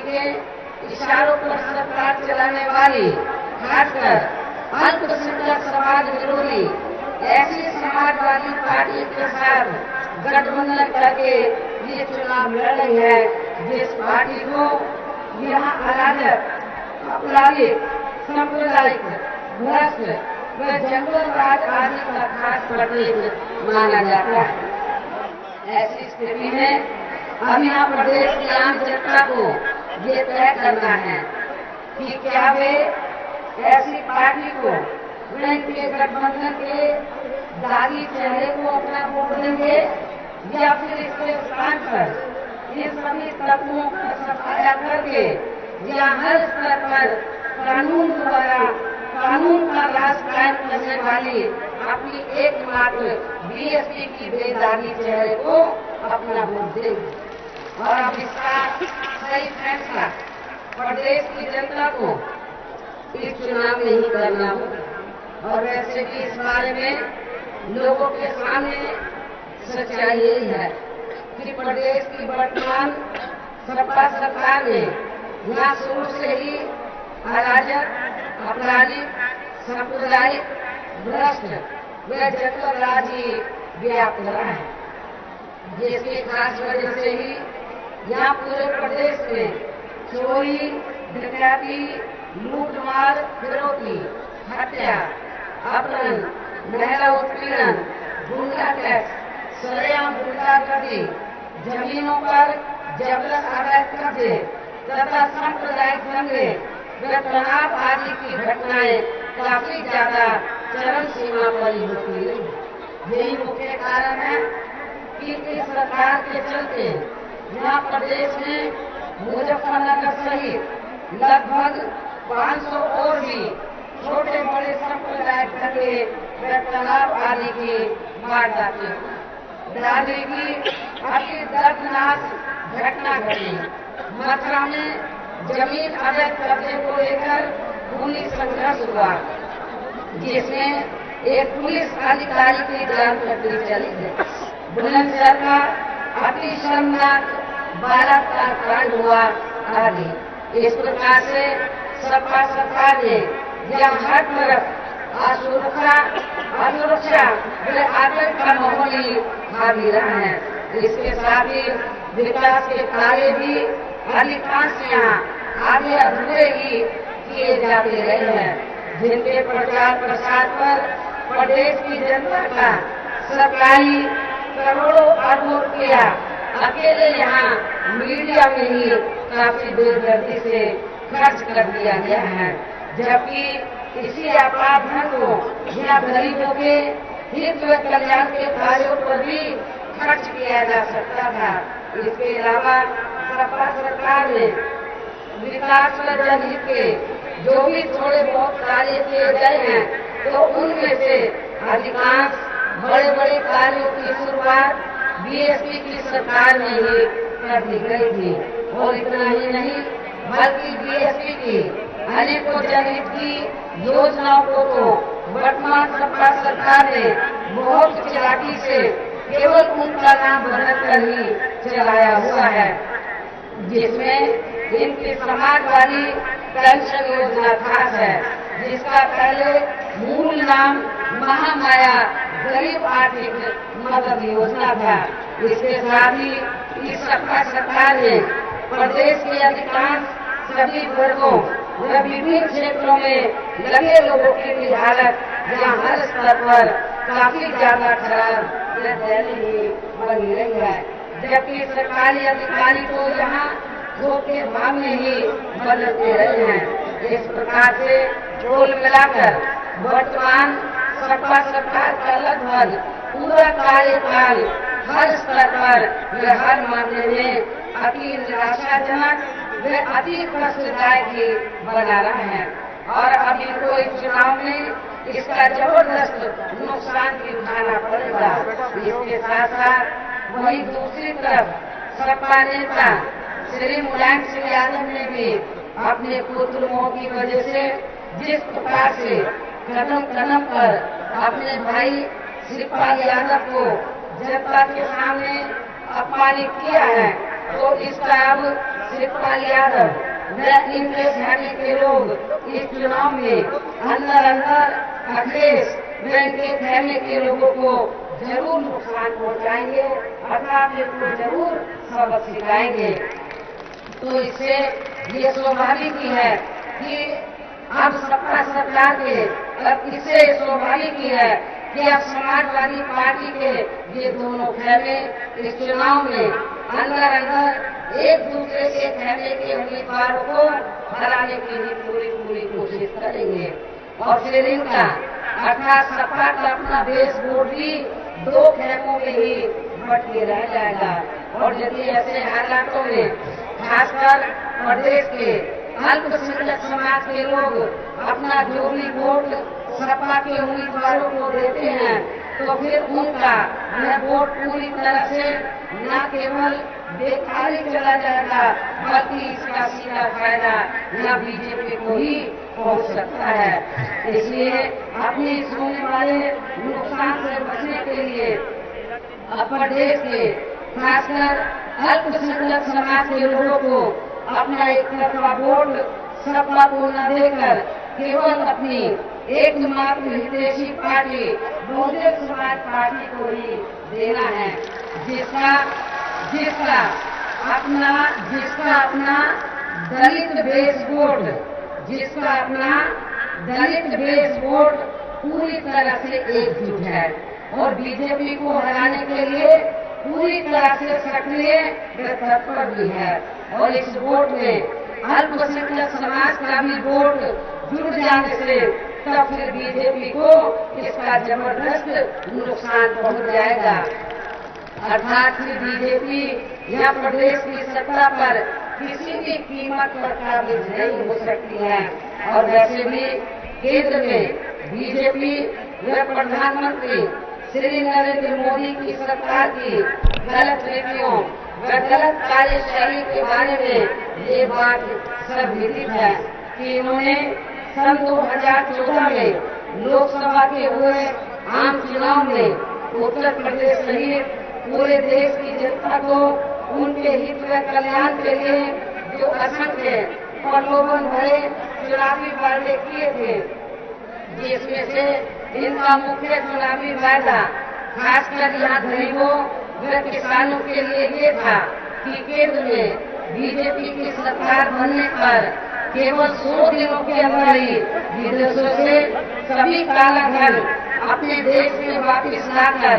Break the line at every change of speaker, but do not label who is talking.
के इशारों पर सरकार चलाने वाली, खासकर अल्पसंख्यक समाज विरोधी ऐसी समाजवादी पार्टी के साथ गठबंधन करके ये चुनाव लड़ रही है, जिस पार्टी को यहाँ अराजक, आपराधिक, सांप्रदायिक, भ्रष्ट व जंगल राज आदि का खास प्रतीक माना जाता है। ऐसी स्थिति में अब यहाँ प्रदेश की आम जनता को ये तय करना है कि क्या वे ऐसी पार्टी को के गठबंधन के दागी चेहरे को अपना वोट देंगे या फिर इसके स्थान पर इन सभी तत्वों का सफाया करके या हर स्तर पर कानून द्वारा कानून का राज कायम करने वाली अपनी एकमात्र बीएसपी की बेदागी चेहरे को अपना वोट देंगे। और अब इसका सही फैसला प्रदेश की जनता को इस चुनाव में ही करना होगा। और वैसे भी इस बारे में लोगों के सामने सच्चाई यही है कि प्रदेश की वर्तमान सपा सरकार ने यहाँ शुरू से ही अराजक, आपराधिक, सांप्रदायिक, भ्रष्ट व जंगल राज ही व्याप्त रहा है, जिसकी खास वजह से ही यहाँ पूरे प्रदेश में चोरी, डकैती, लूटमार, फिरौती, हत्या, अपहरण, महिला उत्पीड़न, गुंडा टैक्स, सरेआम गुंडागर्दी, जमीनों पर जबरन अवैध कब्जे तथा सांप्रदायिक दंगे व तनाव आदि की घटनाएं काफी ज्यादा चरम सीमा पर ही होती है। यही मुख्य कारण है कि इस सरकार के चलते यहाँ प्रदेश में मुजफ्फरनगर सहित लगभग 500 और भी छोटे बड़े सांप्रदायिक दंगे व तनाव आदि की वारदातें डाले की अति दर्दनाक घटना घटी। मथुरा में जमीन अवैध कब्जे को लेकर खूनी संघर्ष हुआ, जिसमें एक पुलिस अधिकारी की जान कटनी चली है। बुलंदशहर का अति शर्मनाक बलात्कार कांड हुआ आदि। इस प्रकार से सपा सरकार ने यह हर तरफ असुरक्षा व आतंक का माहौल ही हावी रहा है। इसके साथ ही विकास के कार्य भी अधिकांश यहाँ आधे अधूरे ही किए जाते रहे हैं, जिनके प्रचार प्रसार पर प्रदेश की जनता का सरकारी करोड़ों अरबों रुपया अकेले यहाँ मीडिया में ही काफी बेदर्दी से खर्च कर दिया गया है, जबकि इसी अपराध धन को यहाँ गरीबों के हित व कल्याण के कार्यों पर भी खर्च किया जा सकता था। इसके अलावा सपा सरकार ने विकास व जनहित के जो भी थोड़े बहुत कार्य किए गए हैं, तो उनमें से अधिकांश बड़े बड़े कार्यों की शुरुआत बीएसपी की सरकार में ही कर दी गई थी। और इतना ही नहीं, बल्कि बीएसपी की अनेकों जनहित की योजनाओं को तो वर्तमान सपा सरकार ने बहुत चालाकी से केवल उनका नाम बदलकर ही चलाया हुआ है, जिसमें इनकी समाजवादी पेंशन योजना खास है, जिसका पहले मूल नाम महामाया गरीब आर्थिक मदद योजना था। इसके साथ ही इस सपा सरकार ने प्रदेश के अधिकांश सभी वर्गों व विभिन्न क्षेत्रों में लगे लोगों की भी हालत यहाँ हर स्तर पर काफी ज्यादा खराब व दयनीय बनी रही है, जबकि सरकारी अधिकारी तो यहाँ धोखे भाव में ही बदलते रहे हैं। इस प्रकार से कुल मिलाकर वर्तमान सपा सरकार का लगभग पूरा कार्यकाल हर स्तर पर व हर मामले में अति निराशाजनक वे अति कष्टदायक ही बना रहे हैं। और अब इनको इस चुनाव में इसका जबरदस्त नुकसान भी उठाना पड़ेगा। इसके साथ साथ वही दूसरी तरफ सपा नेता श्री मुलायम सिंह यादव ने भी अपने पुत्रमोह की वजह से जिस प्रकार से कदम कदम पर अपने भाई शिवपाल यादव को जनता के सामने अपमानित किया है, तो इसका अब शिवपाल गोपाल यादव व इनके घराने के लोग इस चुनाव में अंदर अखिलेश व इनके घराने के लोगों को जरूर नुकसान पहुंचाएंगे, अर्थात इनको जरूर सबक सिखाएंगे। तो इससे ये स्वाभाविक ही है कि अब सपा सरकार के, अब इससे स्वाभाविक ही है कि अब समाजवादी पार्टी के ये दोनों खेमे इस चुनाव में अंदर एक दूसरे के खेमे के उम्मीदवारों को हराने की ही पूरी कोशिश करेंगे। और फिर इनका अर्थात सपा का अपना बेस वोट भी दो खेमों में ही बट के रह जाएगा। और यदि ऐसे हालातों में खासकर प्रदेश के अल्पसंख्यक समाज के लोग अपना जो भी वोट सपा के उम्मीदवारों को देते हैं, तो फिर उनका यह वोट पूरी तरह से न केवल बेकार ही चला जाएगा, बल्कि इसका सीधा फायदा न बीजेपी को ही पहुंच सकता है। इसलिए अपने इस होने वाले नुकसान से बचने के लिए प्रदेश के खासकर अल्पसंख्यक समाज के लोगों को अपना एक तरफा वोट सपा को न देकर केवल अपनी एकमात्र हितैषी पार्टी बहुजन समाज पार्टी को ही देना है, जिसका अपना दलित बेस वोट पूरी तरह से एकजुट है और बीजेपी को हराने के लिए पूरी तरह से सक्रिय व तत्पर भी है। और इस वोट में अल्पसंख्यक समाज का भी वोट जुड़ जाने से तब फिर बीजेपी को इसका जबरदस्त नुकसान पहुंच जाएगा। अर्थात फिर बीजेपी या प्रदेश की सत्ता पर किसी भी कीमत पर काबिज नहीं हो सकती है। और वैसे भी केंद्र में बीजेपी व प्रधानमंत्री श्री नरेंद्र मोदी की सरकार की गलत नीतियों व गलत कार्यशैली के बारे में ये बात सब विदित है कि इन्होंने सन 2014 में लोकसभा के हुए आम चुनाव में उत्तर प्रदेश सहित पूरे देश की जनता को उनके हित व कल्याण के लिए जो असंख्य प्रलोभन भरे चुनावी वादे किए थे, जिसमें से इनका मुख्य चुनावी वादा खासकर यहाँ गरीबों व किसानों के लिए ये था कि केंद्र में बीजेपी की सरकार बनने पर केवल 100 दिनों के अंदर ही विदेशों से सभी काला धन अपने देश में वापस लाकर